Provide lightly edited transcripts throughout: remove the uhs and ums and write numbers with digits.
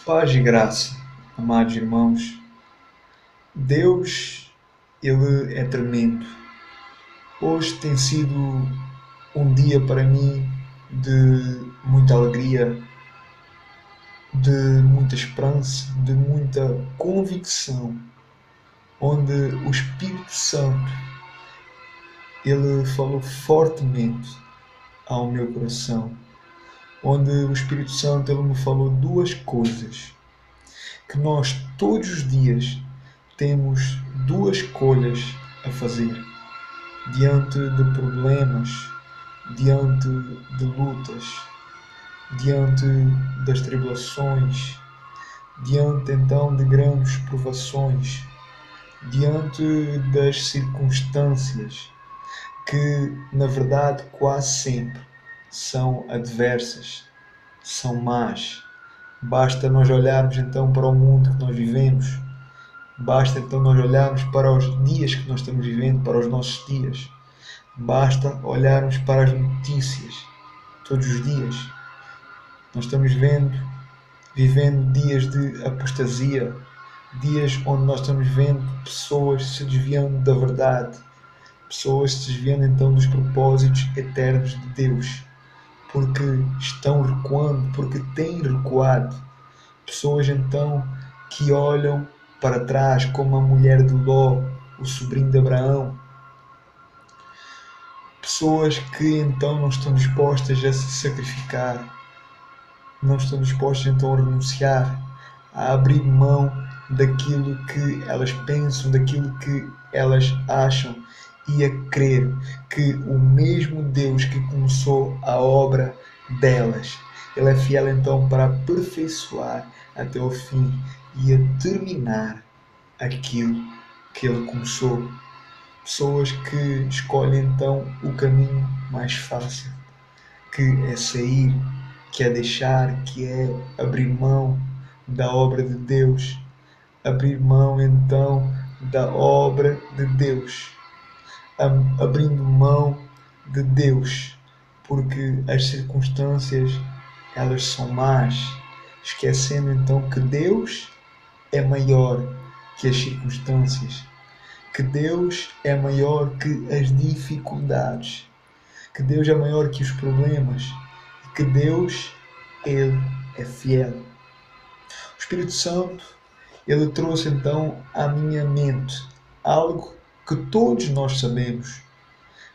Paz e graça, amados irmãos. Deus, Ele é tremendo. Hoje tem sido um dia para mim de muita alegria, de muita esperança, de muita convicção, onde o Espírito Santo, Ele falou fortemente ao meu coração, onde o Espírito Santo, Ele me falou duas coisas, que nós todos os dias temos duas escolhas a fazer diante de problemas, diante de lutas, diante das tribulações, diante então de grandes provações, diante das circunstâncias que, na verdade, quase sempre são adversas, são más. Basta nós olharmos então para o mundo que nós vivemos. Basta então nós olharmos para os dias que nós estamos vivendo, para os nossos dias. Basta olharmos para as notícias todos os dias. Nós estamos vivendo dias de apostasia, dias onde nós estamos vendo pessoas se desviando da verdade, pessoas se desviando então dos propósitos eternos de Deus, porque estão recuando, porque têm recuado. Pessoas então que olham para trás como a mulher de Ló, o sobrinho de Abraão. Pessoas que então não estão dispostas a se sacrificar, não estão dispostas então a renunciar, a abrir mão daquilo que elas pensam, daquilo que elas acham e a crer que o mesmo Deus que começou a obra delas, Ele é fiel então para aperfeiçoar até ao fim e a terminar aquilo que Ele começou. Pessoas que escolhem então o caminho mais fácil, que é sair, que é deixar, que é abrir mão da obra de Deus, abrir mão então da obra de Deus, abrindo mão de Deus, porque as circunstâncias elas são más, esquecendo então que Deus é maior que as circunstâncias, que Deus é maior que as dificuldades, que Deus é maior que os problemas, e que Deus, Ele é fiel. O Espírito Santo, Ele trouxe então à minha mente algo que todos nós sabemos.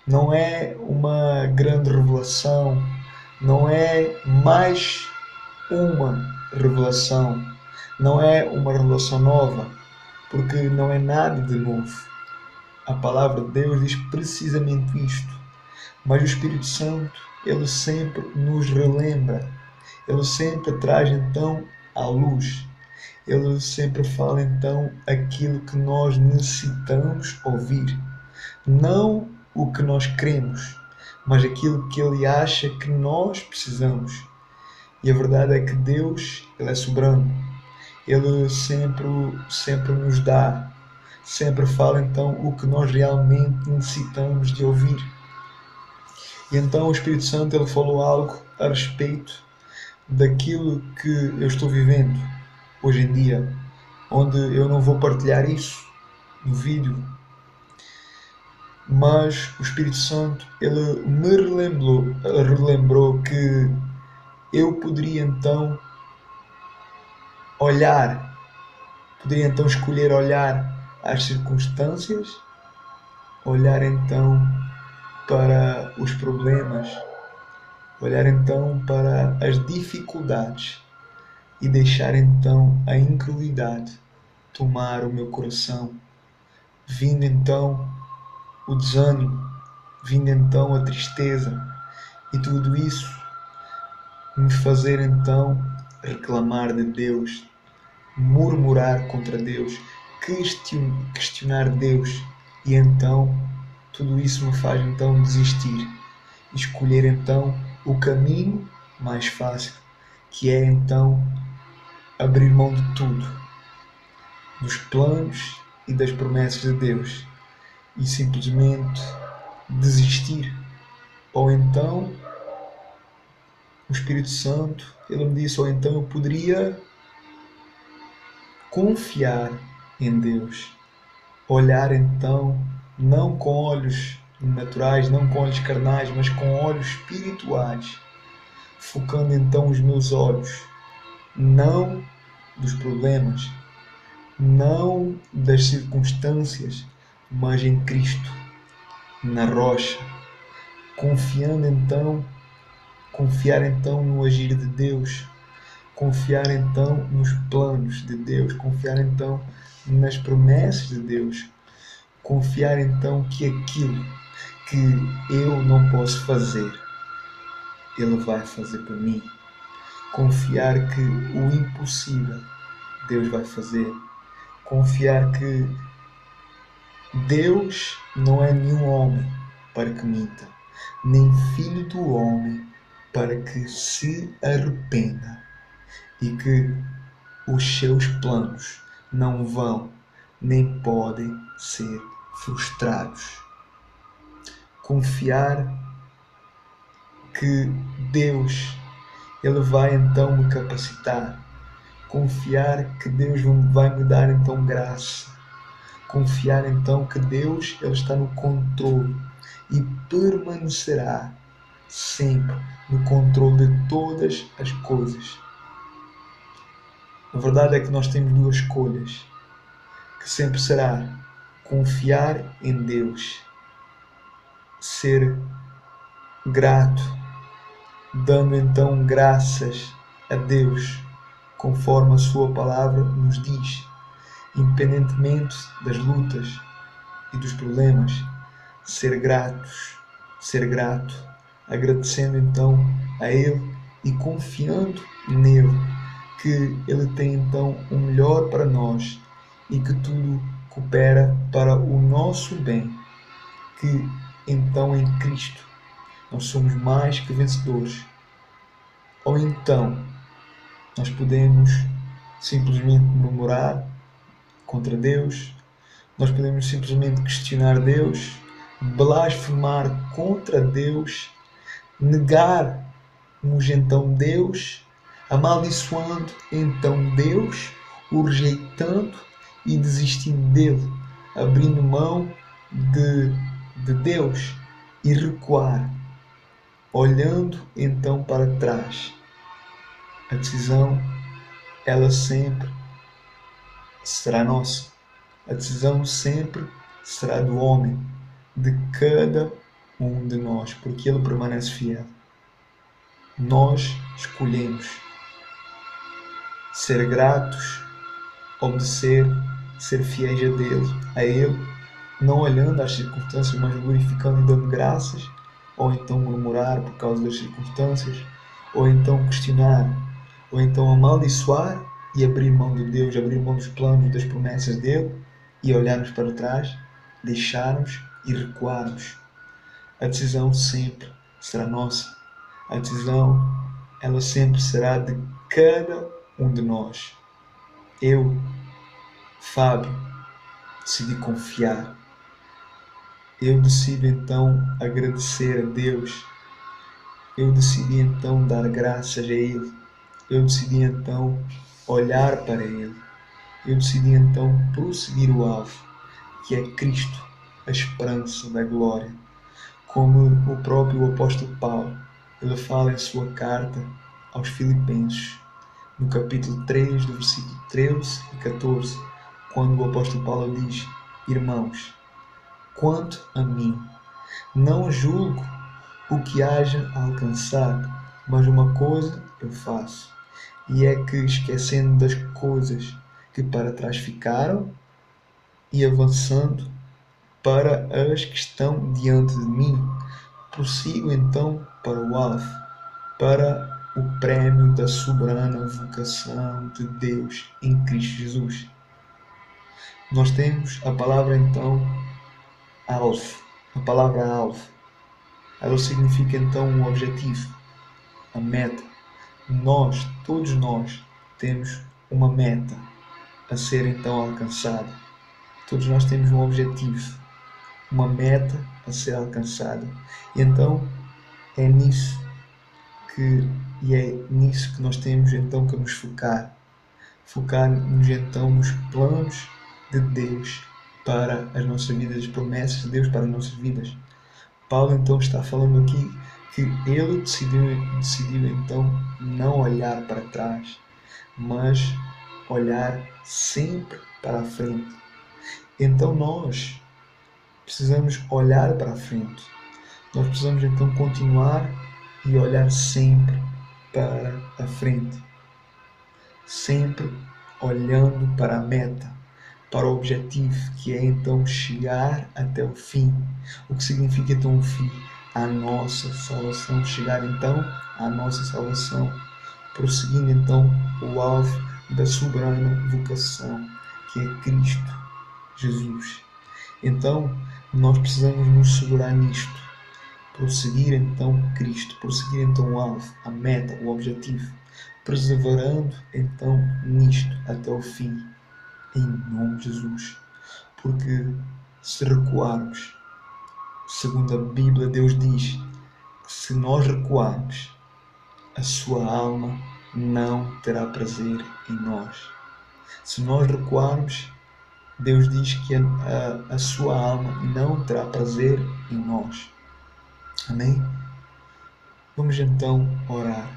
Não é uma grande revelação, não é mais uma revelação, não é uma revelação nova, porque não é nada de novo. A palavra de Deus diz precisamente isto. Mas o Espírito Santo, Ele sempre nos relembra. Ele sempre traz então à luz. Ele sempre fala então aquilo que nós necessitamos ouvir. Não o que nós queremos, mas aquilo que Ele acha que nós precisamos. E a verdade é que Deus, Ele é soberano. Ele sempre nos dá. Sempre fala então o que nós realmente necessitamos de ouvir. E então o Espírito Santo ele falou algo a respeito daquilo que eu estou vivendo hoje em dia, onde eu não vou partilhar isso no vídeo, mas o Espírito Santo ele me relembrou que eu poderia então escolher olhar às circunstâncias, olhar então para os problemas, olhar então para as dificuldades e deixar então a incredulidade tomar o meu coração, vindo então o desânimo, vindo então a tristeza e tudo isso me fazer então reclamar de Deus, murmurar contra Deus, questionar Deus e então tudo isso me faz então desistir e escolher então o caminho mais fácil, que é então abrir mão de tudo, dos planos e das promessas de Deus e simplesmente desistir. Ou então o Espírito Santo, ele me disse, ou então eu poderia confiar em Deus. Olhar então, não com olhos naturais, não com olhos carnais, mas com olhos espirituais. Focando então os meus olhos, não dos problemas, não das circunstâncias, mas em Cristo, na rocha. Confiar então no agir de Deus, confiar então nos planos de Deus, confiar então nas promessas de Deus, confiar então que aquilo que eu não posso fazer, Ele vai fazer por mim. Confiar que o impossível Deus vai fazer. Confiar que Deus não é nenhum homem para que minta, nem filho do homem para que se arrependa, e que os seus planos não vão nem podem ser frustrados. Confiar que Deus, Ele vai então me capacitar. Confiar que Deus vai me dar então graça. Confiar então que Deus, Ele está no controle e permanecerá sempre no controle de todas as coisas. A verdade é que nós temos duas escolhas, que sempre será confiar em Deus, ser grato, dando então graças a Deus, conforme a sua palavra nos diz, independentemente das lutas e dos problemas, ser grato, agradecendo então a Ele e confiando nele, que Ele tem então o melhor para nós e que tudo coopera para o nosso bem, que então em Cristo nós somos mais que vencedores. Ou então nós podemos simplesmente murmurar contra Deus, nós podemos simplesmente questionar Deus, blasfemar contra Deus, negarmos então Deus, amaldiçoando então Deus, o rejeitando e desistindo dele, abrindo mão de Deus e recuar, olhando então para trás. A decisão, ela sempre será nossa. A decisão sempre será do homem, de cada um de nós, porque ele permanece fiel. Nós escolhemos ser gratos, obedecer, ser fiéis a Ele, não olhando às circunstâncias, mas glorificando e dando graças, ou então murmurar por causa das circunstâncias, ou então questionar, ou então amaldiçoar e abrir mão de Deus, abrir mão dos planos, das promessas dele e olharmos para trás, deixarmos e recuarmos. A decisão sempre será nossa. A decisão, ela sempre será de cada um de nós. Eu, Fábio, decidi confiar. Eu decido então agradecer a Deus. Eu decidi então dar graças a Ele. Eu decidi então olhar para Ele. Eu decidi então prosseguir o alvo, que é Cristo, a esperança da glória. Como o próprio apóstolo Paulo, ele fala em sua carta aos Filipenses, no capítulo 3, do versículo 13 e 14, quando o apóstolo Paulo diz: Irmãos, quanto a mim, não julgo o que haja alcançado, mas uma coisa eu faço, e é que, esquecendo das coisas que para trás ficaram e avançando para as que estão diante de mim, prossigo então para o alvo, para o prémio da soberana vocação de Deus em Cristo Jesus. Nós temos a palavra então alvo, a palavra alvo. Ela significa então um objetivo, a meta. Nós, todos nós, temos uma meta a ser então alcançada. Todos nós temos um objetivo, uma meta a ser alcançada. E então é nisso que nós temos então que nos focar. focar-nos então nos planos de Deus para as nossas vidas, as promessas de Deus para as nossas vidas. Paulo então está falando aqui que ele decidiu então não olhar para trás, mas olhar sempre para a frente. Então nós precisamos olhar para a frente. Nós precisamos então continuar e olhar sempre para a frente. Sempre olhando para a meta, para o objetivo, que é então chegar até o fim. O que significa então o fim? A nossa salvação. Chegar então à nossa salvação. Prosseguindo então o alvo da soberana vocação, que é Cristo Jesus. Então, nós precisamos nos segurar nisto. Prosseguir então Cristo, prosseguir então o alvo, a meta, o objetivo, perseverando então nisto até o fim, em nome de Jesus. Porque se recuarmos, segundo a Bíblia, Deus diz que se nós recuarmos, a sua alma não terá prazer em nós. Se nós recuarmos, Deus diz que a sua alma não terá prazer em nós. Amém? Vamos então orar.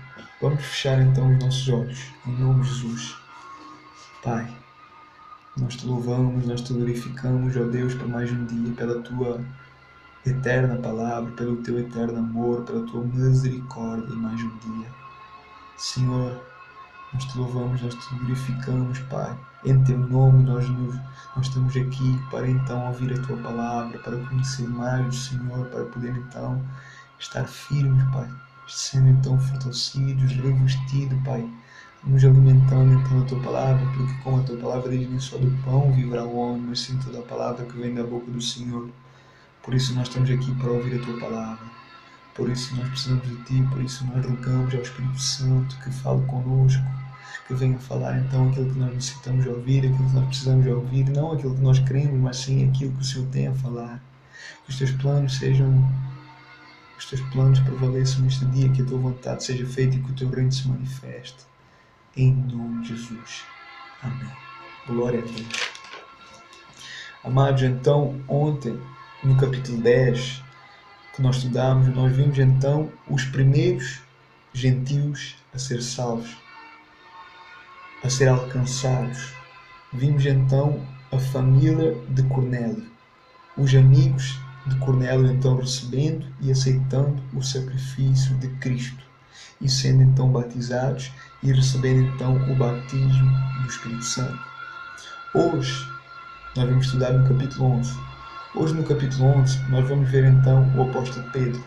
Vamos fechar então os nossos olhos, em nome de Jesus. Pai, nós te louvamos, nós te glorificamos, ó Deus, por mais um dia, pela tua eterna palavra, pelo teu eterno amor, pela tua misericórdia, e mais um dia. Senhor, nós te louvamos, nós te glorificamos, Pai. Em teu nome nós estamos aqui para então ouvir a tua palavra, para conhecer mais o Senhor, para poder então estar firmes, Pai, sendo então fortalecidos, revestidos, Pai, nos alimentando então da tua palavra, porque como a tua palavra diz, nem só do pão viverá o homem, mas sim toda a palavra que vem da boca do Senhor. Por isso nós estamos aqui para ouvir a tua palavra. Por isso nós precisamos de ti, por isso nós rogamos ao Espírito Santo que fale connosco, que venha falar então aquilo que nós necessitamos ouvir, aquilo que nós precisamos ouvir, não aquilo que nós queremos, mas sim aquilo que o Senhor tem a falar. Que os teus planos prevaleçam neste dia, que a tua vontade seja feita e que o teu reino se manifeste. Em nome de Jesus. Amém. Glória a Deus. Amados, então, ontem, no capítulo 10, que nós estudamos, nós vimos então os primeiros gentios a ser salvos, a ser alcançados. Vimos então a família de Cornélio, os amigos de Cornélio então recebendo e aceitando o sacrifício de Cristo e sendo então batizados e recebendo então o batismo do Espírito Santo. Hoje nós vamos estudar no capítulo 11. Hoje no capítulo 11 nós vamos ver então o apóstolo Pedro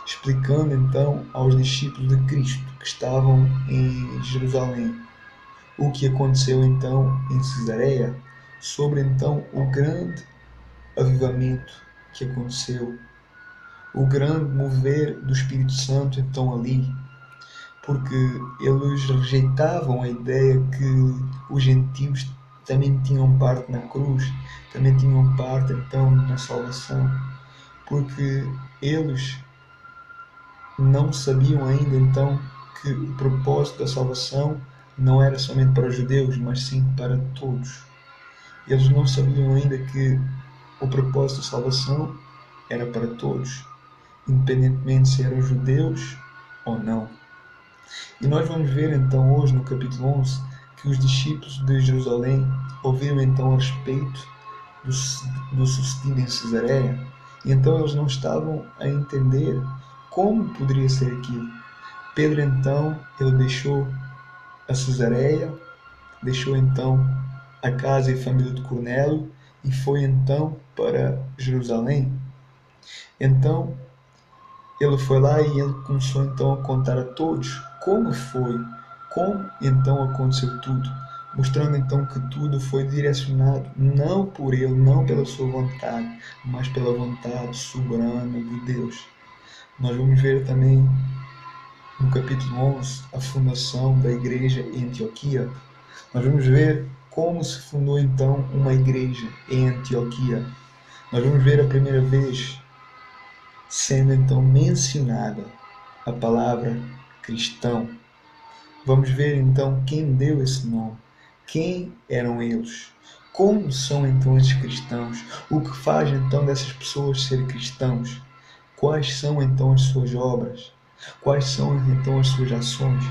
explicando então aos discípulos de Cristo que estavam em Jerusalém o que aconteceu então em Cesareia, sobre então o grande avivamento que aconteceu, o grande mover do Espírito Santo então ali, porque eles rejeitavam a ideia que os gentios também tinham parte na cruz, também tinham parte então na salvação, porque eles não sabiam ainda então que o propósito da salvação não era somente para os judeus, mas sim para todos. Eles não sabiam ainda que o propósito da salvação era para todos, independentemente se eram judeus ou não. E nós vamos ver então hoje no capítulo 11 que os discípulos de Jerusalém ouviram então a respeito do sucedido em Cesareia, e então eles não estavam a entender como poderia ser aquilo. Pedro então, ele deixou a Cesareia, deixou então a casa e a família de Cornélio e foi então para Jerusalém. Então ele foi lá e ele começou então a contar a todos como foi, como então aconteceu tudo, mostrando então que tudo foi direcionado não por ele, não pela sua vontade, mas pela vontade soberana de Deus. Nós vamos ver também no capítulo 11 a fundação da igreja em Antioquia. Nós vamos ver como se fundou então uma igreja em Antioquia. Nós vamos ver a primeira vez sendo então mencionada a palavra cristão. Vamos ver então quem deu esse nome, quem eram eles? Como são então esses cristãos? O que faz então dessas pessoas ser cristãos? Quais são então as suas obras? Quais são então as suas ações?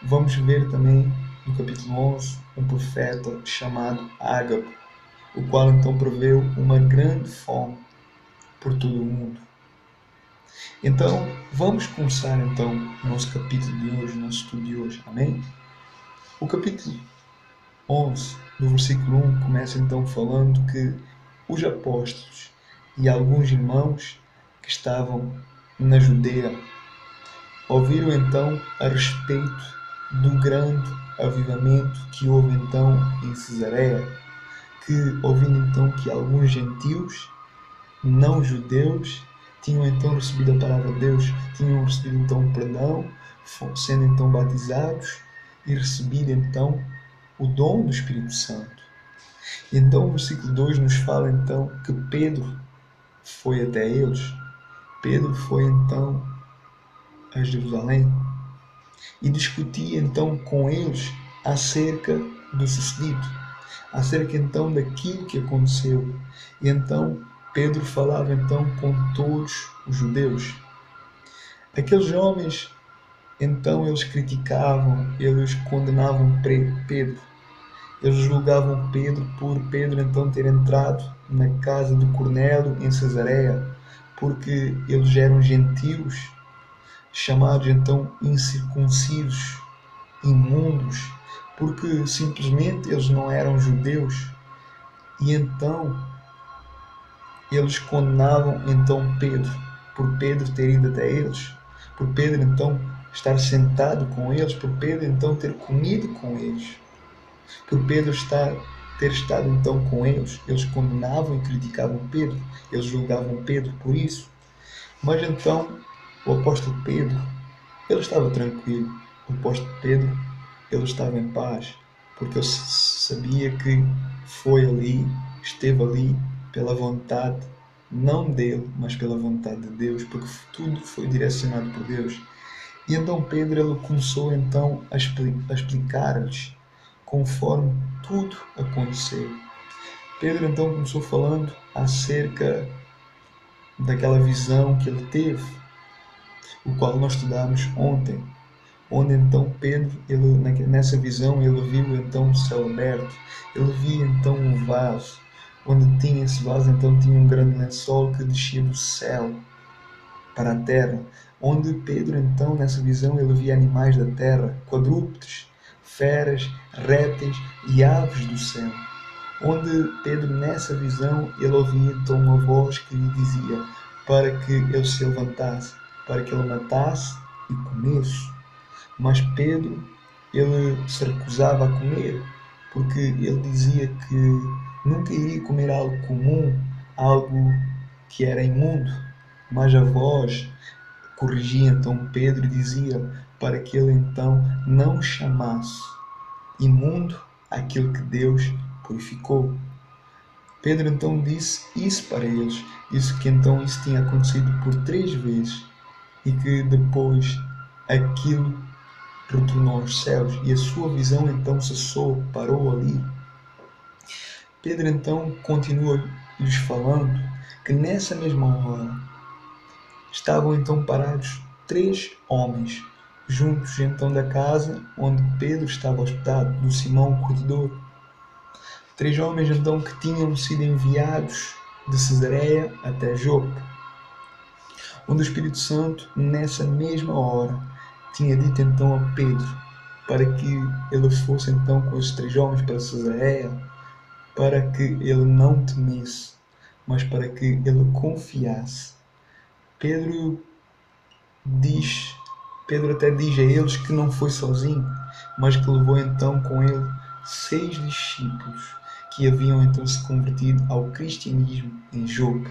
Vamos ver também no capítulo 11 um profeta chamado Ágabo, o qual então preveu uma grande fome por todo o mundo. Então, vamos começar então o nosso capítulo de hoje, o nosso estudo de hoje. Amém? O capítulo 11, no versículo 1, começa então falando que os apóstolos e alguns irmãos que estavam na Judeia ouviram então a respeito do grande avivamento que houve então em Cesareia, que ouvindo então que alguns gentios, não judeus, tinham então recebido a palavra de Deus, tinham recebido então perdão, sendo então batizados e recebido então o dom do Espírito Santo. E então o versículo 2 nos fala então que Pedro foi até eles. Pedro foi então a Jerusalém e discutia então com eles acerca do sucedido, acerca então daquilo que aconteceu. E então Pedro falava então com todos os judeus. Aqueles homens, então eles criticavam, eles condenavam Pedro. Eles julgavam Pedro por Pedro então ter entrado na casa de Cornélio em Cesareia, porque eles eram gentios, chamados então incircuncisos, imundos, porque simplesmente eles não eram judeus. E então eles condenavam então Pedro, por Pedro ter ido até eles, por Pedro então estar sentado com eles, por Pedro então ter comido com eles, por Pedro ter estado então com eles. Eles condenavam e criticavam Pedro, eles julgavam Pedro por isso. Mas então o apóstolo Pedro, ele estava tranquilo. O apóstolo Pedro, ele estava em paz, porque ele sabia que esteve ali pela vontade, não dele, mas pela vontade de Deus, porque tudo foi direcionado por Deus. E então Pedro, ele começou então a explicar-lhes conforme tudo aconteceu. Pedro então começou falando acerca daquela visão que ele teve, o qual nós estudamos ontem, onde então Pedro, nessa visão, ele viu então o céu aberto, ele via então um vaso, onde tinha esse vaso, então tinha um grande lençol que descia do céu para a terra, onde Pedro então, nessa visão, ele via animais da terra, quadrúpedes, feras, répteis e aves do céu, onde Pedro, nessa visão, ele ouvia então uma voz que lhe dizia para que ele se levantasse, para que ele matasse e comesse. Mas Pedro, ele se recusava a comer, porque ele dizia que nunca iria comer algo comum, algo que era imundo. Mas a voz corrigia então Pedro e dizia para que ele então não chamasse imundo aquilo que Deus purificou. Pedro então disse isso para eles, disse que então isso tinha acontecido por 3 vezes e que depois aquilo retornou aos céus e a sua visão então cessou, parou ali. Pedro então continua lhes falando que nessa mesma hora estavam então parados 3 homens juntos então da casa onde Pedro estava hospedado, do Simão o Curtidor. 3 homens então que tinham sido enviados de Cesareia até Jope, onde o Espírito Santo nessa mesma hora tinha dito então a Pedro para que ele fosse então com os 3 homens para Cesareia, para que ele não temesse, mas para que ele confiasse. Pedro até diz a eles que não foi sozinho, mas que levou então com ele 6 discípulos que haviam então se convertido ao cristianismo em Jope.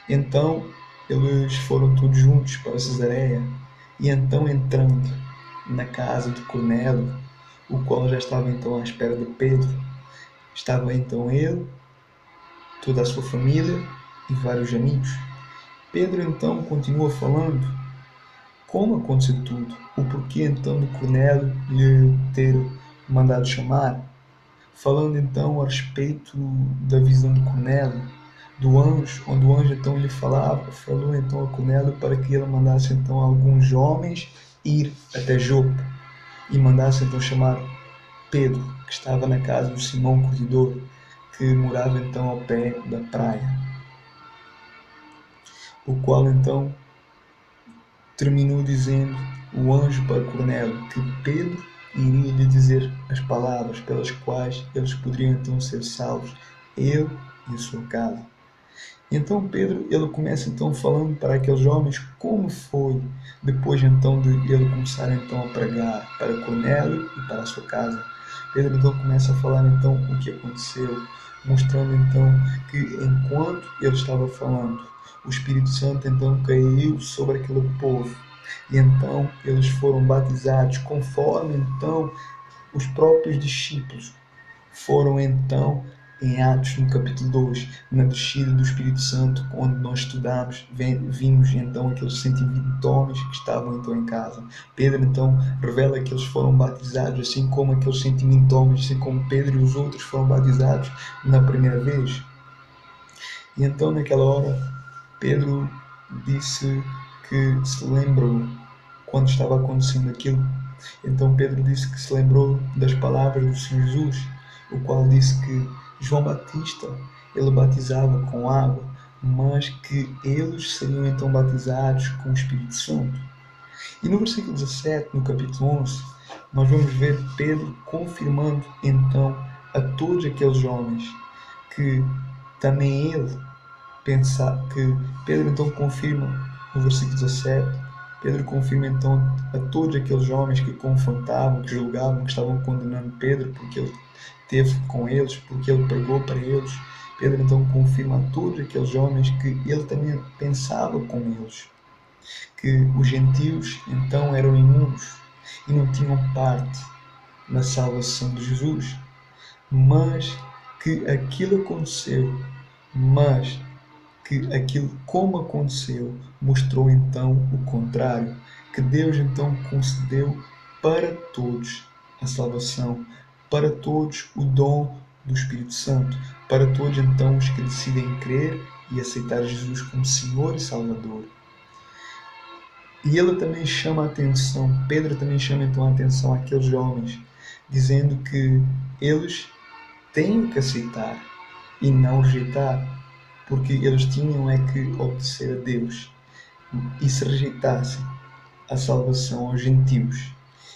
Então eles foram todos juntos para Cesareia e então entrando na casa de Cornélio, o qual já estava então à espera de Pedro, estava então ele, toda a sua família e vários amigos. Pedro então continua falando como aconteceu tudo, o porquê então de Cornélio lhe ter mandado chamar. falando então a respeito da visão de Cornélio, do anjo, onde o anjo então lhe falou então a Cornélio para que ele mandasse então alguns homens ir até Jope e mandasse então chamar Pedro, que estava na casa do Simão Curtidor, que morava então ao pé da praia, o qual então terminou dizendo o anjo para Cornélio que Pedro iria lhe dizer as palavras pelas quais eles poderiam então ser salvos, ele e a sua casa. Então Pedro, ele começa então falando para aqueles homens como foi depois então de ele começar então a pregar para Cornélio e para a sua casa. Pedro então começa a falar então o que aconteceu, mostrando então que enquanto ele estava falando, o Espírito Santo então caiu sobre aquele povo e então eles foram batizados conforme então os próprios discípulos foram então em Atos, no capítulo 2, na descida do Espírito Santo, onde nós estudamos, vimos então aqueles 120 homens que estavam então em casa. Pedro então revela que eles foram batizados, assim como aqueles 120 homens, assim como Pedro e os outros foram batizados na primeira vez. E então naquela hora, Pedro disse que se lembrou quando estava acontecendo aquilo. Então Pedro disse que se lembrou das palavras do Senhor Jesus, o qual disse que João Batista, ele batizava com água, mas que eles seriam então batizados com o Espírito Santo. E no versículo 17, no capítulo 11, nós vamos ver Pedro confirmando então a todos aqueles homens que também ele que Pedro então confirma no versículo 17, Pedro confirma então a todos aqueles homens que confrontavam, que julgavam, que estavam condenando Pedro porque ele esteve com eles, porque ele pregou para eles. Pedro então confirma a todos aqueles homens que ele também pensava como eles, que os gentios então eram imundos e não tinham parte na salvação de Jesus, mas que aquilo aconteceu, mas que aquilo como aconteceu mostrou então o contrário, que Deus então concedeu para todos a salvação, para todos o dom do Espírito Santo, para todos então os que decidem crer e aceitar Jesus como Senhor e Salvador. E ele também chama a atenção, Pedro também chama então a atenção àqueles homens, dizendo que eles têm que aceitar e não rejeitar, porque eles tinham é que obedecer a Deus. E se rejeitassem a salvação aos gentios,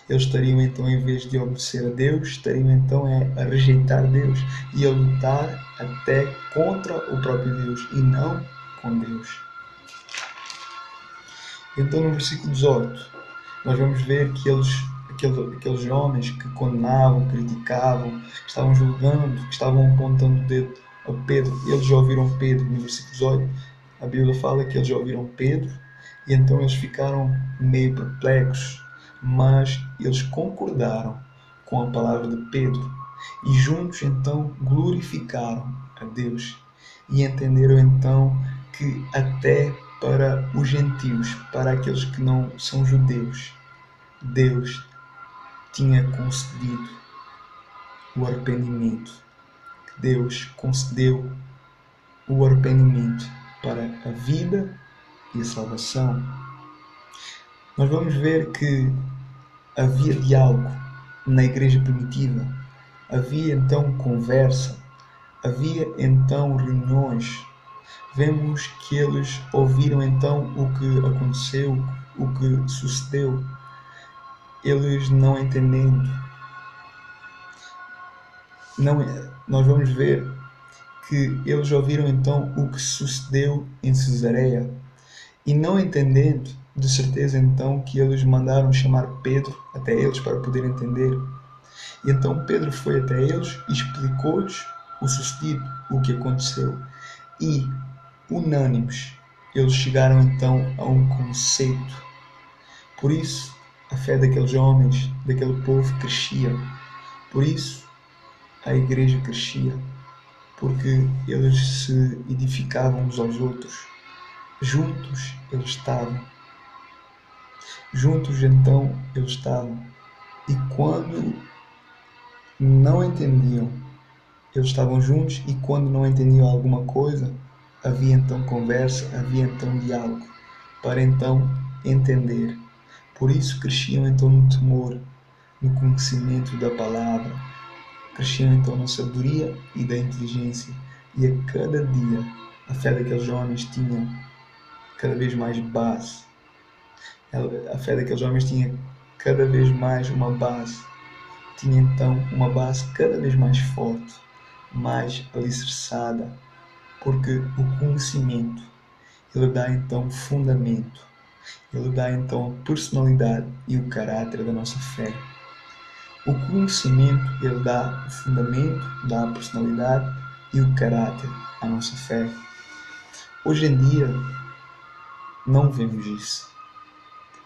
eles estariam então, em vez de obedecer a Deus, estariam então a rejeitar Deus e a lutar até contra o próprio Deus e não com Deus. Então no versículo 18, nós vamos ver que aqueles homens que condenavam, criticavam, que estavam julgando, que estavam apontando o dedo a Pedro, eles ouviram Pedro. No versículo 18, a Bíblia fala que eles ouviram Pedro e então eles ficaram meio perplexos, mas eles concordaram com a palavra de Pedro e juntos então glorificaram a Deus e entenderam então que até para os gentios, para aqueles que não são judeus, Deus tinha concedido o arrependimento. Deus concedeu o arrependimento para a vida e a salvação. Nós vamos ver que havia diálogo na igreja primitiva, havia então conversa, havia então reuniões. Vemos que eles ouviram então o que aconteceu, o que sucedeu, eles não entendendo. Nós vamos ver que eles ouviram então o que sucedeu em Cesareia e não entendendo, de certeza então que eles mandaram chamar Pedro até eles para poder entender. E então Pedro foi até eles e explicou-lhes o sucedido, o que aconteceu. E, unânimes, eles chegaram então a um conceito. Por isso, a fé daqueles homens, daquele povo crescia. Por isso, a igreja crescia. Porque eles se edificavam uns aos outros. Juntos eles estavam. Juntos então eles estavam. E quando não entendiam, Eles estavam juntos e quando não entendiam alguma coisa, havia então conversa, havia então diálogo, para então entender. Por isso cresciam então no temor, no conhecimento da palavra, cresciam então na sabedoria e da inteligência, e a cada dia a fé daqueles homens tinha cada vez mais base. A fé daqueles homens tinha cada vez mais uma base. Tinha então uma base cada vez mais forte, mais alicerçada, porque o conhecimento, ele dá então fundamento, ele dá então a personalidade e o caráter da nossa fé. O conhecimento, ele dá o fundamento, dá a personalidade e o caráter à nossa fé. Hoje em dia, não vemos isso.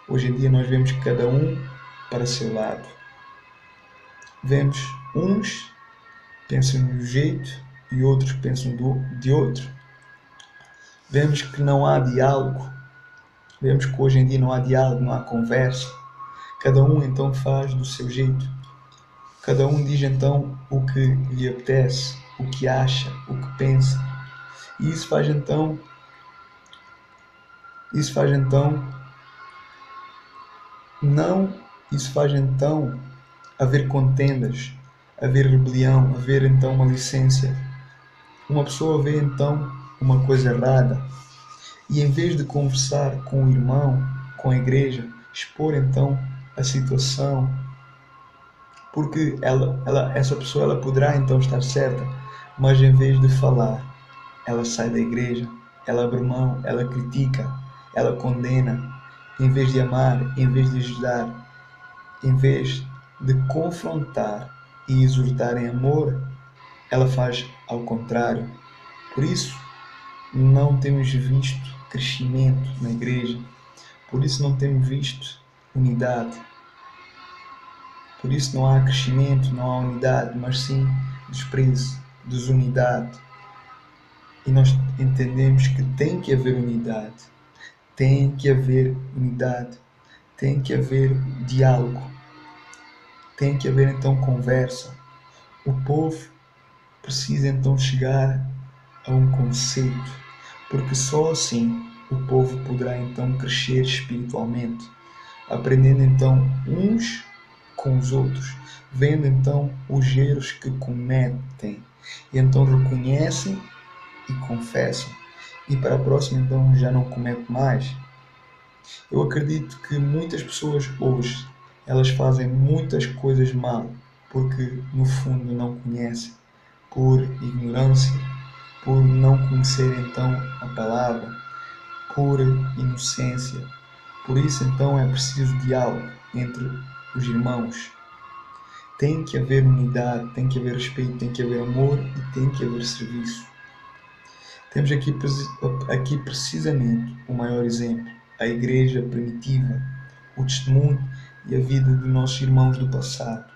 Hoje em dia nós vemos cada um para seu lado. Vemos uns pensam de um jeito e outros pensam de outro. Vemos que não há diálogo. Vemos que hoje em dia não há diálogo, não há conversa. Cada um então faz do seu jeito. Cada um diz então o que lhe apetece, o que acha, o que pensa. E isso faz então haver contendas, haver rebelião, haver então malicência. Uma pessoa vê então uma coisa errada e em vez de conversar com o irmão, com a igreja, expor então a situação, porque essa pessoa ela poderá então estar certa, mas em vez de falar, ela sai da igreja, ela abre mão, ela critica, ela condena, em vez de amar, em vez de ajudar, em vez de confrontar e exortar em amor, ela faz ao contrário. Por isso, não temos visto crescimento na igreja, por isso não temos visto unidade. Por isso não há crescimento, não há unidade, mas sim desprezo, desunidade. E nós entendemos que tem que haver unidade, tem que haver unidade, tem que haver diálogo, tem que haver então conversa. O povo precisa então chegar a um conceito, porque só assim o povo poderá então crescer espiritualmente, aprendendo então uns com os outros, vendo então os erros que cometem, e então reconhecem e confessam, e para a próxima então já não comete mais. Eu acredito que muitas pessoas hoje, elas fazem muitas coisas mal, porque no fundo não conhecem, por ignorância, por não conhecer então a palavra, por inocência. Por isso então é preciso diálogo entre os irmãos. Tem que haver unidade, tem que haver respeito, tem que haver amor e tem que haver serviço. Temos aqui precisamente o maior exemplo, a igreja primitiva, o testemunho e a vida dos nossos irmãos do passado,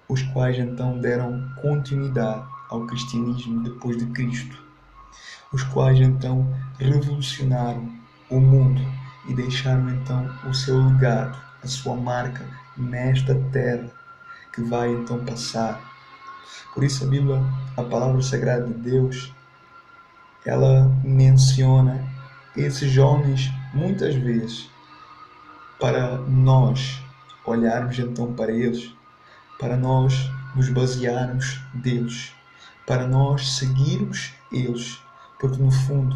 os quais então deram continuidade ao cristianismo depois de Cristo, os quais então revolucionaram o mundo e deixaram então o seu legado, a sua marca nesta terra que vai então passar. Por isso a Bíblia, a palavra sagrada de Deus, ela menciona esses homens muitas vezes para nós olharmos então para eles, para nós nos basearmos deles, para nós seguirmos eles, porque no fundo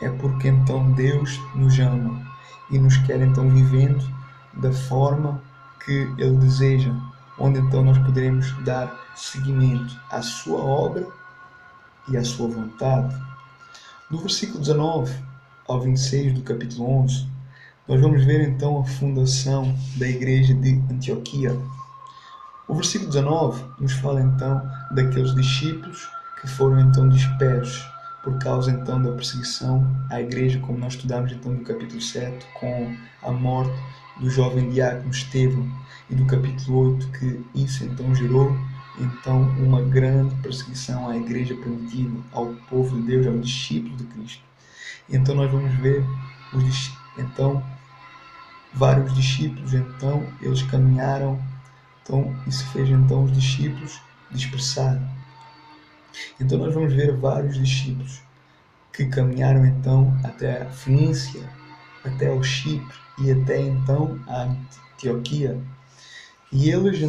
é porque então Deus nos ama e nos quer então vivendo da forma que Ele deseja, onde então nós poderemos dar seguimento à sua obra e à sua vontade. No versículo 19 ao 26 do capítulo 11, nós vamos ver então a fundação da igreja de Antioquia. O versículo 19 nos fala então daqueles discípulos que foram então dispersos por causa então da perseguição à igreja, como nós estudamos então no capítulo 7, com a morte do jovem diácono Estevão, e do capítulo 8, que isso então gerou então uma grande perseguição à igreja primitiva, ao povo de Deus, ao discípulo de Cristo. E então nós vamos ver vários discípulos, então eles caminharam, então isso fez então os discípulos dispersar. Então nós vamos ver vários discípulos que caminharam então até a Fenícia, até ao Chipre e até então a Antioquia. E eles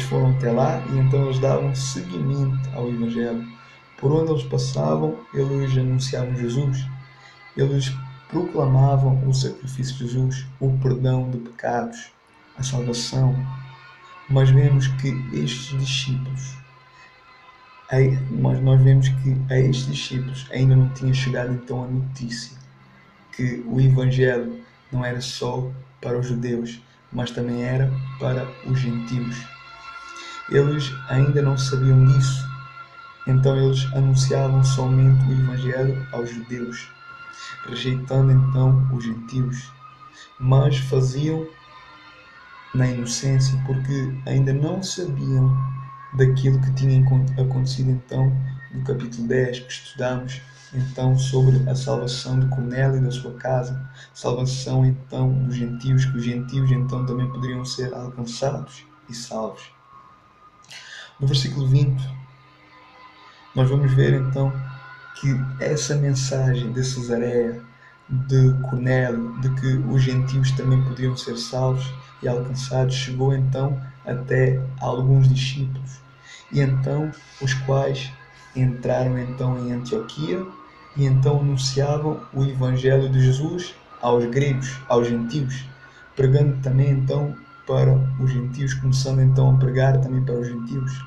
foram até lá e então eles davam seguimento ao Evangelho. Por onde eles passavam, eles anunciavam Jesus. Eles proclamavam o sacrifício de Jesus, o perdão de pecados, a salvação. Mas vemos que estes discípulos, nós vemos que a estes discípulos ainda não tinha chegado então a notícia que o Evangelho não era só para os judeus, mas também era para os gentios. Eles ainda não sabiam disso, então eles anunciavam somente o Evangelho aos judeus, rejeitando então os gentios, mas faziam na inocência, porque ainda não sabiam daquilo que tinha acontecido então no capítulo 10, que estudamos então sobre a salvação de Cornélio e da sua casa, salvação então dos gentios, que os gentios então também poderiam ser alcançados e salvos. No versículo 20, nós vamos ver então que essa mensagem de Cesareia, de Cornélio, de que os gentios também poderiam ser salvos e alcançados, chegou então até alguns discípulos, e então os quais entraram então em Antioquia e então anunciavam o Evangelho de Jesus aos gregos, aos gentios, pregando também então para os gentios, começando então a pregar também para os gentios.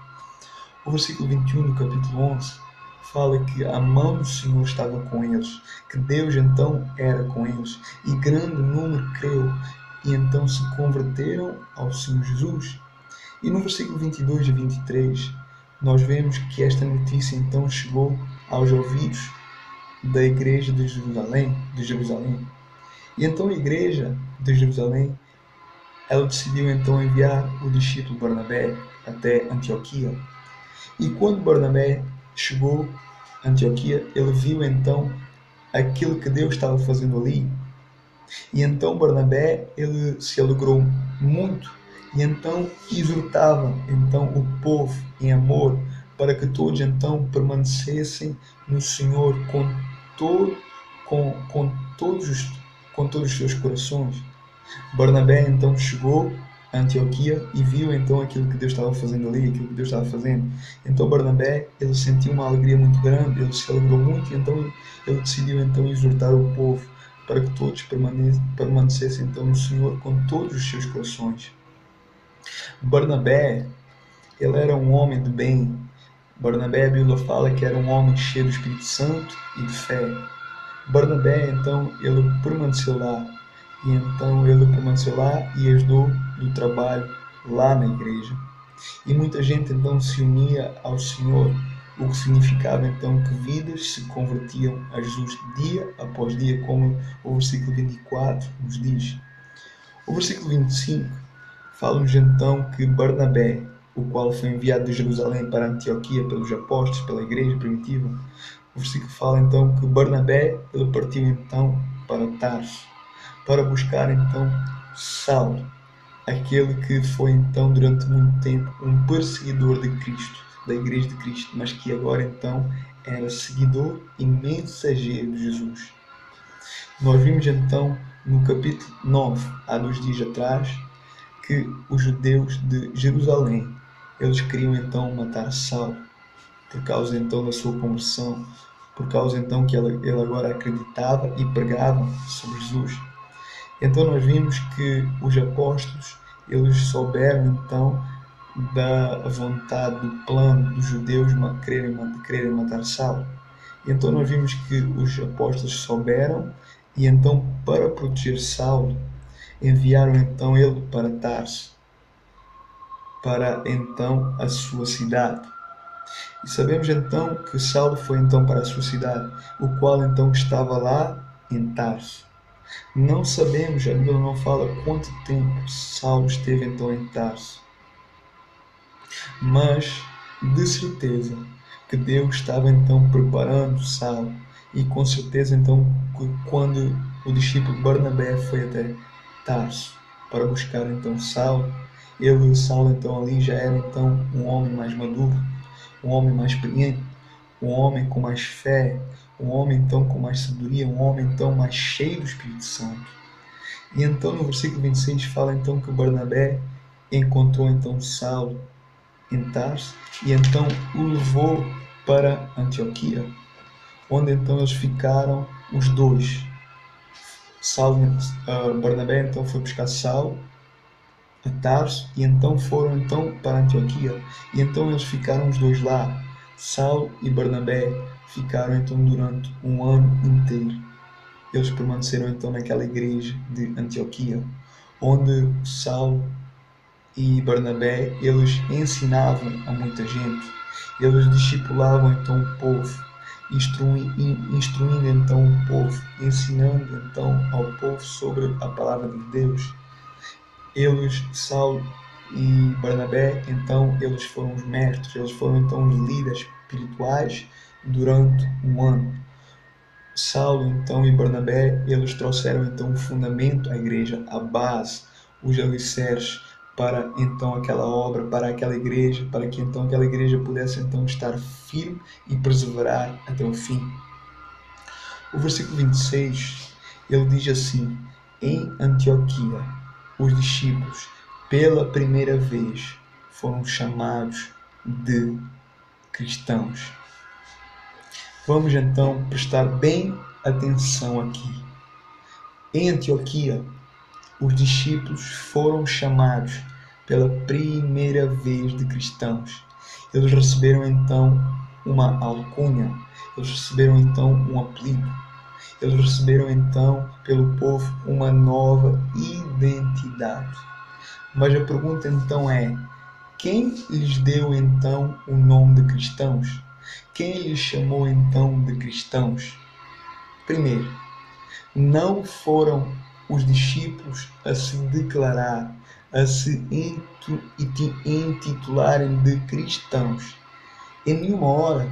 O versículo 21 do capítulo 11 fala que a mão do Senhor estava com eles, que Deus então era com eles, e grande número creu, e então se converteram ao Senhor Jesus. E no versículo 22 e 23, nós vemos que esta notícia então chegou aos ouvidos da igreja de Jerusalém. E então a igreja de Jerusalém, ela decidiu então enviar o discípulo Barnabé até Antioquia. E quando Barnabé chegou a Antioquia, ele viu então aquilo que Deus estava fazendo ali. E então Barnabé, ele se alegrou muito e então exortava então o povo em amor para que todos então permanecessem no Senhor com todos os seus corações. Barnabé então chegou a Antioquia e viu então aquilo que Deus estava fazendo ali, aquilo que Deus estava fazendo. Então Barnabé, ele sentiu uma alegria muito grande, ele se alegrou muito e então ele decidiu então exortar o povo para que todos permanecessem então no Senhor com todos os seus corações. Barnabé, ele era um homem de bem. Barnabé, a Bíblia fala que era um homem cheio do Espírito Santo e de fé. Barnabé, então, ele permaneceu lá. E então ele permaneceu lá e ajudou no trabalho lá na igreja. E muita gente então se unia ao Senhor, o que significava então que vidas se convertiam a Jesus dia após dia, como o versículo 24 nos diz. O versículo 25 fala-nos então que Barnabé, o qual foi enviado de Jerusalém para Antioquia pelos apóstolos, pela igreja primitiva, o versículo fala então que Barnabé, ele partiu então para Tarso, para buscar então Saulo, aquele que foi então durante muito tempo um perseguidor de Cristo, da igreja de Cristo, mas que agora então era seguidor e mensageiro de Jesus. Nós vimos então no capítulo 9, há 2 dias atrás, que os judeus de Jerusalém, eles queriam então matar Saulo, por causa então da sua conversão, por causa então que ele agora acreditava e pregava sobre Jesus. Então nós vimos que os apóstolos, eles souberam então da vontade, do plano dos judeus quererem matar Saulo. Então nós vimos que os apóstolos souberam e então para proteger Saulo, enviaram então ele para Tarso, para então a sua cidade. E sabemos então que Saulo foi então para a sua cidade, o qual então estava lá em Tarso. Não sabemos, a Bíblia não fala quanto tempo Saulo esteve então em Tarso, mas de certeza que Deus estava então preparando Saulo, e com certeza então quando o discípulo Barnabé foi até Tarso para buscar então Saulo então ali já era então um homem mais maduro, um homem mais experiente, um homem com mais fé, um homem então com mais sabedoria, um homem então mais cheio do Espírito Santo. E então no versículo 26 fala então que Barnabé encontrou então Saulo em Tarso e então o levou para Antioquia, onde então eles ficaram os dois. Barnabé então foi buscar Saulo a Tarso e então foram então para Antioquia e então eles ficaram os dois lá. Saulo e Barnabé ficaram então durante um ano inteiro. Eles permaneceram então naquela igreja de Antioquia, onde Saulo e Barnabé eles ensinavam a muita gente, eles discipulavam então o povo, instruindo então o povo, ensinando então ao povo sobre a palavra de Deus. Eles, Saulo e Barnabé, então eles foram os mestres, eles foram então os líderes espirituais durante um ano. Saulo então e Barnabé, eles trouxeram então o fundamento à igreja, a base, os alicerces para então aquela obra, para aquela igreja, para que então aquela igreja pudesse então estar firme e perseverar até o fim. O versículo 26, ele diz assim: em Antioquia, os discípulos, pela primeira vez, foram chamados de cristãos. Vamos então prestar bem atenção aqui. Em Antioquia, os discípulos foram chamados pela primeira vez de cristãos. Eles receberam então uma alcunha, eles receberam então um apelido, eles receberam então pelo povo uma nova identidade. Mas a pergunta então é: quem lhes deu então o nome de cristãos? Quem lhes chamou então de cristãos? Primeiro, não foram os discípulos a se declarar, a se intitularem de cristãos. Em nenhuma hora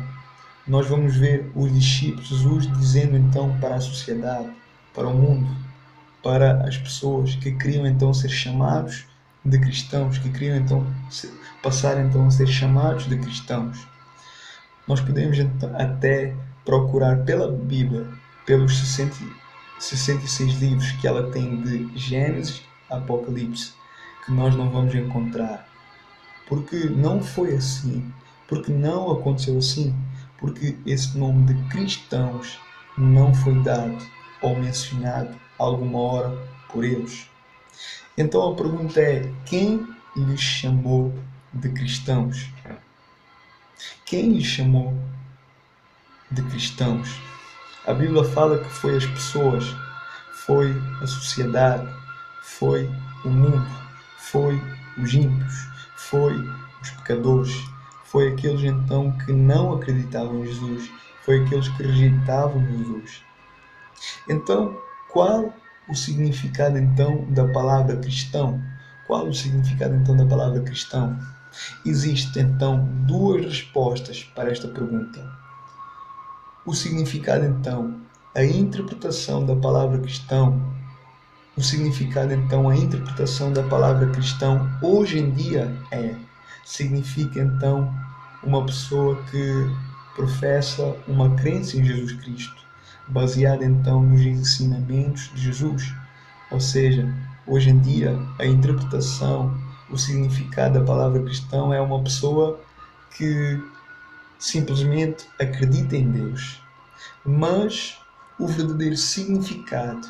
nós vamos ver os discípulos, Jesus dizendo então para a sociedade, para o mundo, para as pessoas que queriam então ser chamados de cristãos, que queriam então passar então a ser chamados de cristãos. Nós podemos então até procurar pela Bíblia, pelos 66 livros que ela tem de Gênesis a Apocalipse, que nós não vamos encontrar. Porque não foi assim, porque não aconteceu assim, porque esse nome de cristãos não foi dado ou mencionado alguma hora por eles. Então a pergunta é: quem lhes chamou de cristãos? Quem lhes chamou de cristãos? A Bíblia fala que foi as pessoas, foi a sociedade, foi o mundo, foi os ímpios, foi os pecadores, foi aqueles então que não acreditavam em Jesus, foi aqueles que rejeitavam Jesus. Então, qual o significado então da palavra cristão? Qual o significado então da palavra cristão? Existem então duas respostas para esta pergunta. O significado então, a interpretação da palavra cristão, o significado então, a interpretação da palavra cristão hoje em dia significa então uma pessoa que professa uma crença em Jesus Cristo, baseada então nos ensinamentos de Jesus. Ou seja, hoje em dia a interpretação, o significado da palavra cristão é uma pessoa que simplesmente acredita em Deus. Mas o verdadeiro significado,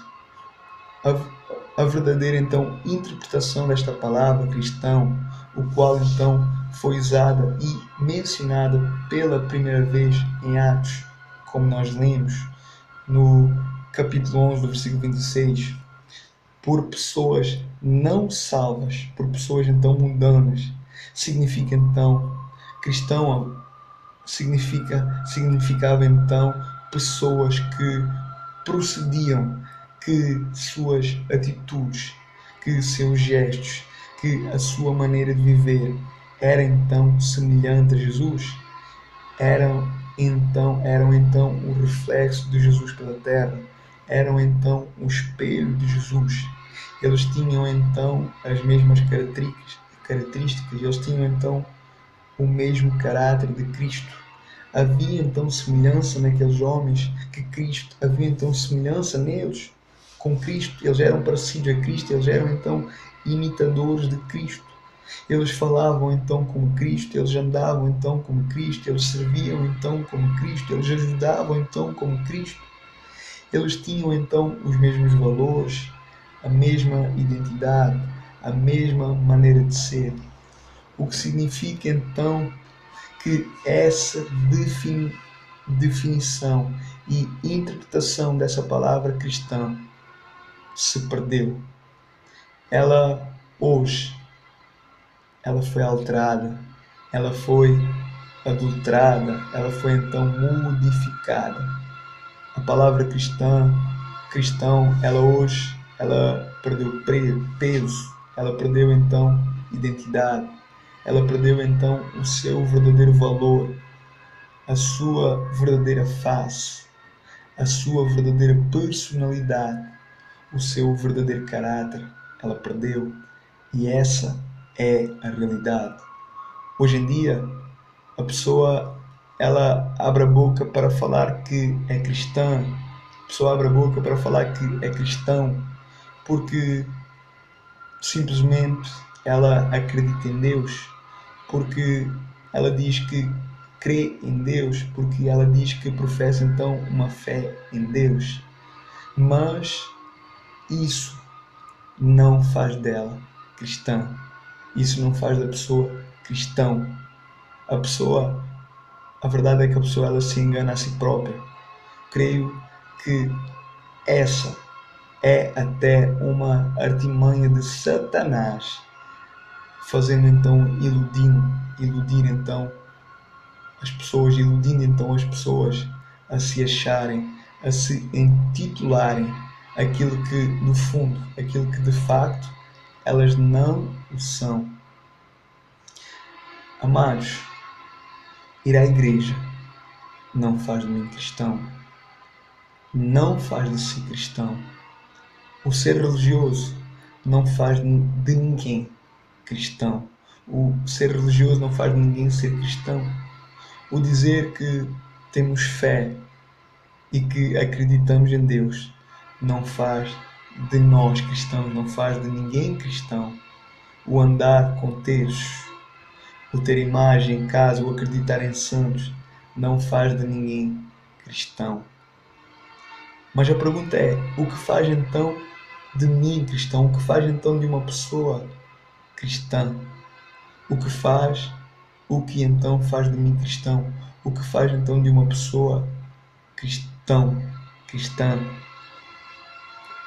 a verdadeira então interpretação desta palavra cristão, o qual então foi usada e mencionada pela primeira vez em Atos, como nós lemos no capítulo 11 do versículo 26, por pessoas não salvas, por pessoas então mundanas, significa então cristão, significava então pessoas que procediam, que suas atitudes, que seus gestos, que a sua maneira de viver era então semelhante a Jesus, eram então o reflexo de Jesus pela terra, eram então um espelho de Jesus. Eles tinham então as mesmas características, eles tinham então o mesmo caráter de Cristo. Havia então semelhança naqueles homens que Cristo, havia então semelhança neles com Cristo. Eles eram parecidos a Cristo, eles eram então imitadores de Cristo. Eles falavam então como Cristo, eles andavam então como Cristo, eles serviam então como Cristo, eles ajudavam então como Cristo. Eles tinham então os mesmos valores, a mesma identidade, a mesma maneira de ser. O que significa então que essa definição e interpretação dessa palavra cristã se perdeu. Ela hoje, ela foi alterada, ela foi adulterada, ela foi então modificada. A palavra cristão, ela hoje, ela perdeu peso, ela perdeu então identidade, ela perdeu então o seu verdadeiro valor, a sua verdadeira face, a sua verdadeira personalidade, o seu verdadeiro caráter, ela perdeu. E essa é a realidade. Hoje em dia, a pessoa, ela abre a boca para falar que é cristã, a pessoa abre a boca para falar que é cristão, porque simplesmente ela acredita em Deus, porque ela diz que crê em Deus, porque ela diz que professa então uma fé em Deus. Mas isso não faz dela cristã. Isso não faz da pessoa cristão. A verdade é que a pessoa ela se engana a si própria. Creio que essa é até uma artimanha de Satanás, fazendo então iludir então as pessoas a se acharem, a se intitularem aquilo que no fundo, aquilo que de facto elas não o são. Amados, ir à igreja não faz de mim cristão, não faz de si cristão. O ser religioso não faz de ninguém cristão. O ser religioso não faz de ninguém ser cristão. O dizer que temos fé e que acreditamos em Deus não faz de nós cristãos, não faz de ninguém cristão. O andar com textos, o ter imagem em casa, o acreditar em santos, não faz de ninguém cristão. Mas a pergunta é, o que faz então de mim cristão? O que faz então de uma pessoa cristã? O que então faz de mim cristão? O que faz então de uma pessoa cristã?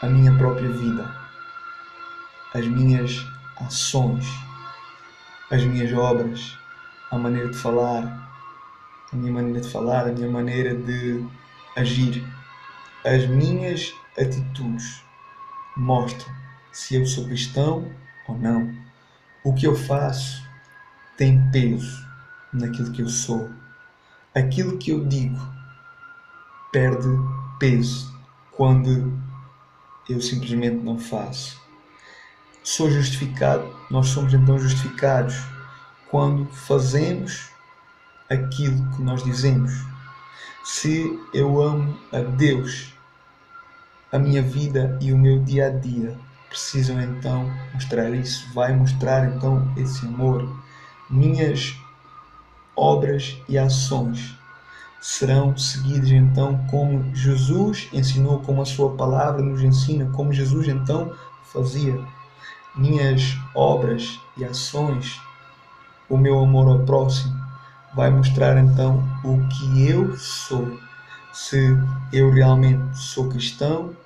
A minha própria vida, as minhas ações, as minhas obras, a maneira de falar, a minha maneira de agir, as minhas atitudes mostram se eu sou cristão ou não. O que eu faço tem peso naquilo que eu sou. Aquilo que eu digo perde peso quando eu simplesmente não faço. Sou justificado, nós somos então justificados quando fazemos aquilo que nós dizemos. Se eu amo a Deus, a minha vida e o meu dia a dia precisam então mostrar isso, vai mostrar então esse amor. Minhas obras e ações serão seguidas então como Jesus ensinou, como a sua palavra nos ensina, como Jesus então fazia. Minhas obras e ações, o meu amor ao próximo, vai mostrar então o que eu sou, se eu realmente sou cristão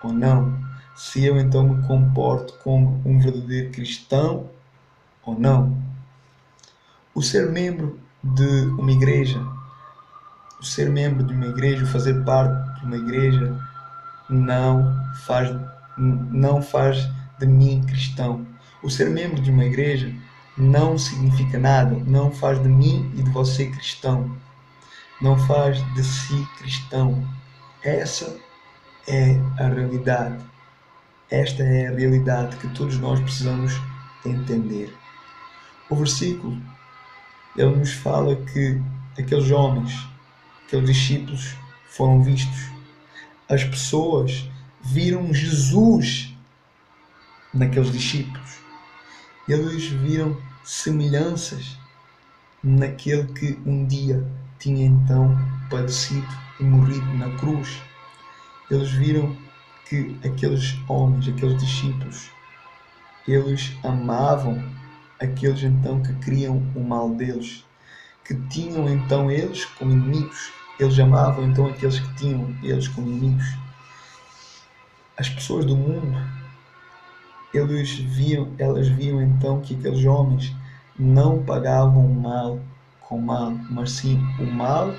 ou não, se eu então me comporto como um verdadeiro cristão ou não. O ser membro de uma igreja, o fazer parte de uma igreja, não faz de mim cristão. O ser membro de uma igreja não significa nada, não faz de mim e de você cristão, não faz de si cristão. Essa é a realidade. Esta é a realidade que todos nós precisamos entender. O versículo ele nos fala que aqueles homens, aqueles discípulos foram vistos. As pessoas viram Jesus naqueles discípulos. Eles viram semelhanças naquele que um dia tinha então padecido e morrido na cruz. Eles viram que aqueles homens, aqueles discípulos, eles amavam aqueles então que queriam o mal deles, que tinham então eles como inimigos. Eles amavam então aqueles que tinham eles como inimigos. As pessoas do mundo, elas viam então que aqueles homens não pagavam o mal com o mal, mas sim o mal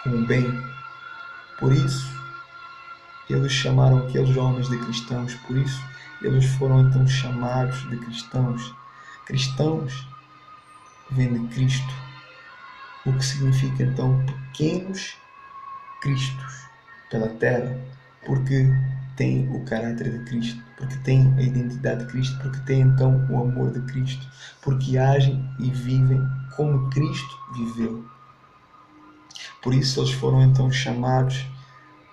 com o bem. Por isso, eles chamaram aqueles homens de cristãos. Por isso, eles foram então chamados de cristãos. Cristãos vem de Cristo, o que significa então pequenos cristos pela terra, porque tem o caráter de Cristo, porque tem a identidade de Cristo, porque tem então o amor de Cristo, porque agem e vivem como Cristo viveu. Por isso eles foram então chamados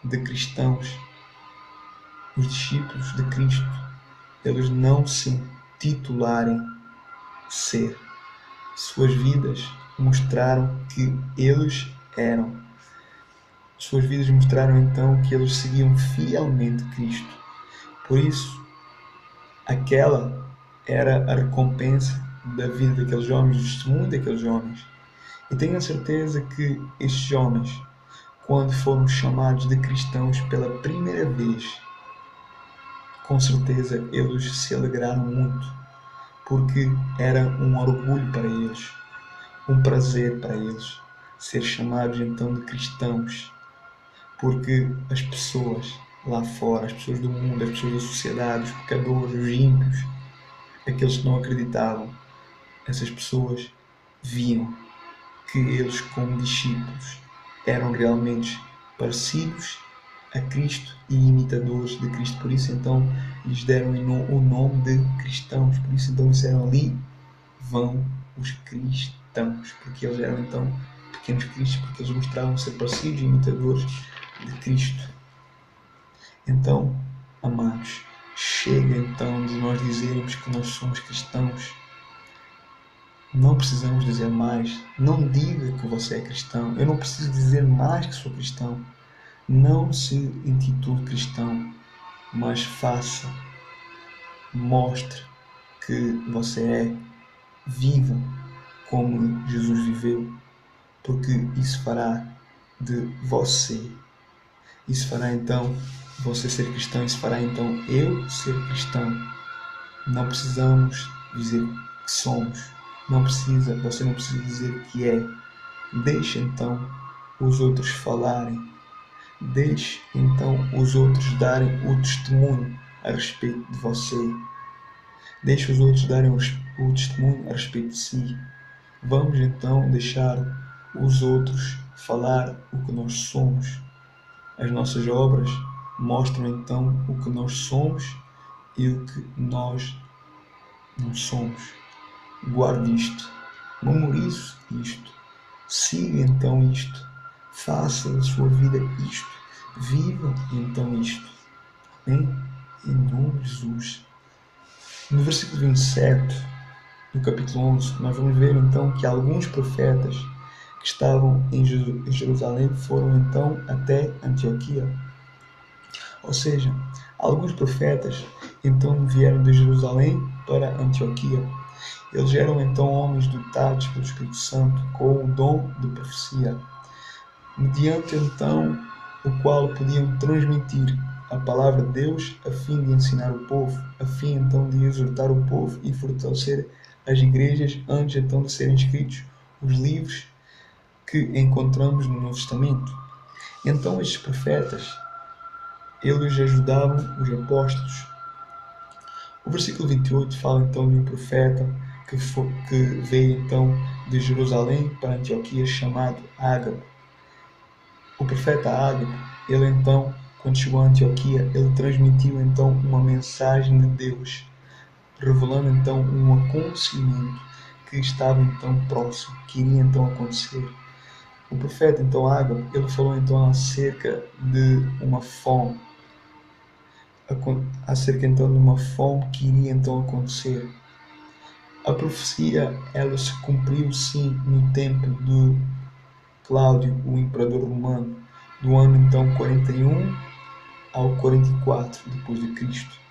de cristãos. Os discípulos de Cristo, eles não se titularem ser. Suas vidas mostraram que eles eram. Suas vidas mostraram então que eles seguiam fielmente Cristo. Por isso, aquela era a recompensa da vida daqueles homens, do testemunho daqueles homens. E tenho a certeza que estes homens, quando foram chamados de cristãos pela primeira vez, com certeza eles se alegraram muito, porque era um orgulho para eles, um prazer para eles ser chamados então de cristãos, porque as pessoas lá fora, as pessoas do mundo, as pessoas da sociedade, os pecadores, os ímpios, aqueles que não acreditavam, essas pessoas viam que eles, como discípulos, eram realmente parecidos a Cristo e imitadores de Cristo. Por isso então lhes deram o nome de cristãos. Por isso então disseram: ali vão os cristãos, porque eles eram então pequenos cristos, porque eles mostravam ser parecidos e imitadores de Cristo. Então, amados, chega então de nós dizermos que nós somos cristãos. Não precisamos dizer mais. Não diga que você é cristão. Eu não preciso dizer mais que sou cristão. Não se intitule cristão, mas faça, mostre que você é, viva como Jesus viveu, porque isso fará de você. Isso fará então você ser cristão, isso fará então eu ser cristão. Não precisamos dizer que somos. Você não precisa dizer que é. Deixe então os outros falarem. Deixe então os outros darem o testemunho a respeito de você. Deixe os outros darem o testemunho a respeito de si. Vamos então deixar os outros falar o que nós somos. As nossas obras mostram então o que nós somos e o que nós não somos. Guarde isto, memorize isto, siga então isto, faça da sua vida isto, viva então isto. Amém? Em nome de Jesus. No versículo 27 do capítulo 11, nós vamos ver então que alguns profetas que estavam em Jerusalém foram então até Antioquia. Ou seja, alguns profetas então vieram de Jerusalém para Antioquia. Eles eram então homens dotados pelo Espírito Santo com o dom de profecia, mediante então o qual podiam transmitir a palavra de Deus a fim de ensinar o povo, a fim então de exortar o povo e fortalecer as igrejas antes então de serem escritos os livros que encontramos no Novo Testamento. Então estes profetas, eles ajudavam os apóstolos. O versículo 28 fala então de um profeta que veio então de Jerusalém para Antioquia, chamado Ágabo. O profeta Ágabo, ele então, quando chegou a Antioquia, ele transmitiu então uma mensagem de Deus, revelando então um acontecimento que estava então próximo, que iria então acontecer. O profeta então Ágabo, ele falou então acerca de uma fome, acerca então de uma fome que iria então acontecer. A profecia, ela se cumpriu sim no tempo de Cláudio, o imperador romano, do ano então 41 ao 44 depois de Cristo.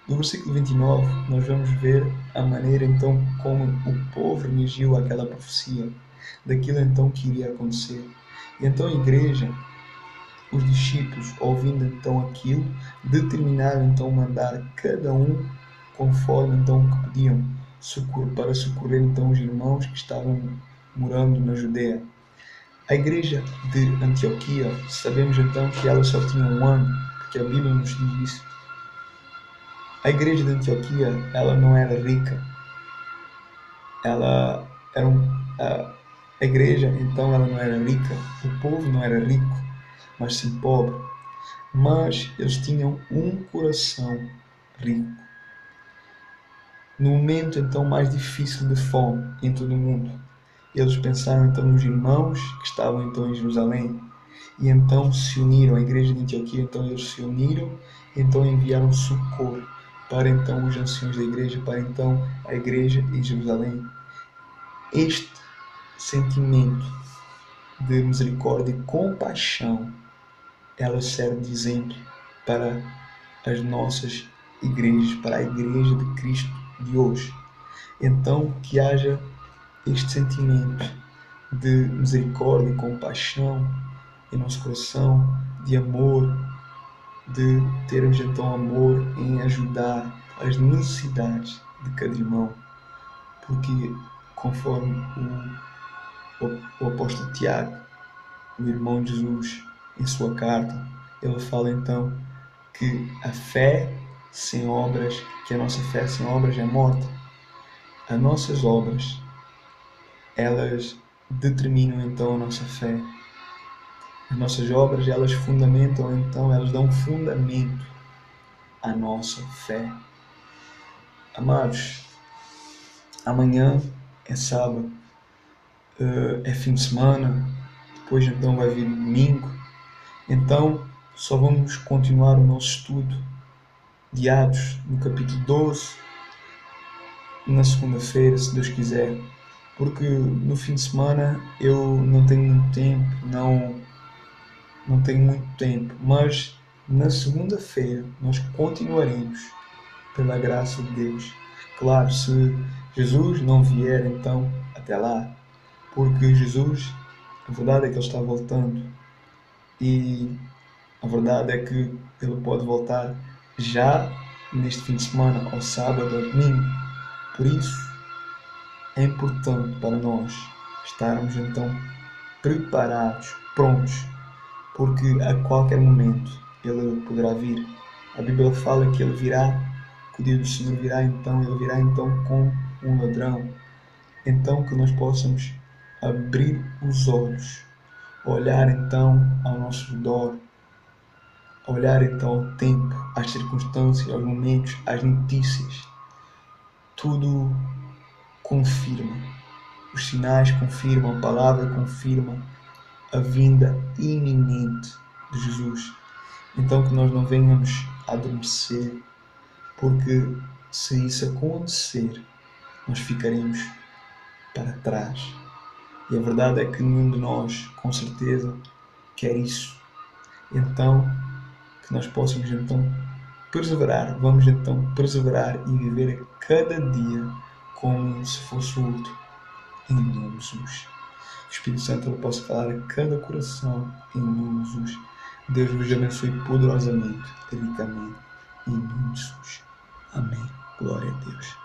No versículo 29, nós vamos ver a maneira então como o povo reagiu àquela profecia, daquilo então que iria acontecer. E então a igreja, os discípulos, ouvindo então aquilo, determinaram então mandar cada um conforme então o que pediam, para socorrer então os irmãos que estavam morando na Judeia. A igreja de Antioquia, sabemos então que ela só tinha um ano, porque a Bíblia nos diz isso. A igreja de Antioquia, ela não era rica. Ela era a igreja, então, ela não era rica. O povo não era rico, mas sim pobre. Mas eles tinham um coração rico. No momento, então, mais difícil de fome em todo o mundo, eles pensaram, então, nos irmãos que estavam, então, em Jerusalém. E, então, se uniram. A igreja de Antioquia, então, eles se uniram e, então, enviaram socorro para então os anciãos da igreja, para então a igreja em Jerusalém. Este sentimento de misericórdia e compaixão, ela serve de exemplo para as nossas igrejas, para a igreja de Cristo de hoje. Então, que haja este sentimento de misericórdia e compaixão em nosso coração, de amor, de termos então amor em ajudar as necessidades de cada irmão, porque conforme o apóstolo Tiago, o irmão de Jesus, em sua carta, ele fala então que a fé sem obras, que a nossa fé sem obras é morta. As nossas obras, elas determinam então a nossa fé. As nossas obras, elas fundamentam então, elas dão fundamento à nossa fé. Amados, amanhã é sábado, é fim de semana, depois então vai vir domingo, então só vamos continuar o nosso estudo de Atos no capítulo 12 na segunda-feira, se Deus quiser, porque no fim de semana eu não tenho muito tempo, não tenho muito tempo, mas na segunda-feira nós continuaremos pela graça de Deus. Claro, se Jesus não vier então até lá, porque Jesus, a verdade é que Ele está voltando e a verdade é que Ele pode voltar já neste fim de semana, ao sábado, ao domingo. Por isso é importante para nós estarmos então preparados, prontos, porque a qualquer momento Ele poderá vir. A Bíblia fala que Ele virá, que o dia do Senhor virá então, Ele virá então com um ladrão. Então que nós possamos abrir os olhos, olhar então ao nosso redor, olhar então ao tempo, às circunstâncias, aos momentos, às notícias. Tudo confirma. Os sinais confirmam, a palavra confirma a vinda iminente de Jesus. Então que nós não venhamos a adormecer, porque se isso acontecer, nós ficaremos para trás. E a verdade é que nenhum de nós, com certeza, quer isso. Então, que nós possamos então perseverar, vamos então perseverar e viver cada dia como se fosse o último, em nome de Jesus. O Espírito Santo ele possa falar a cada coração, em nome de Jesus. Deus vos abençoe poderosamente, ricamente, em nome de Jesus. Amém. Glória a Deus.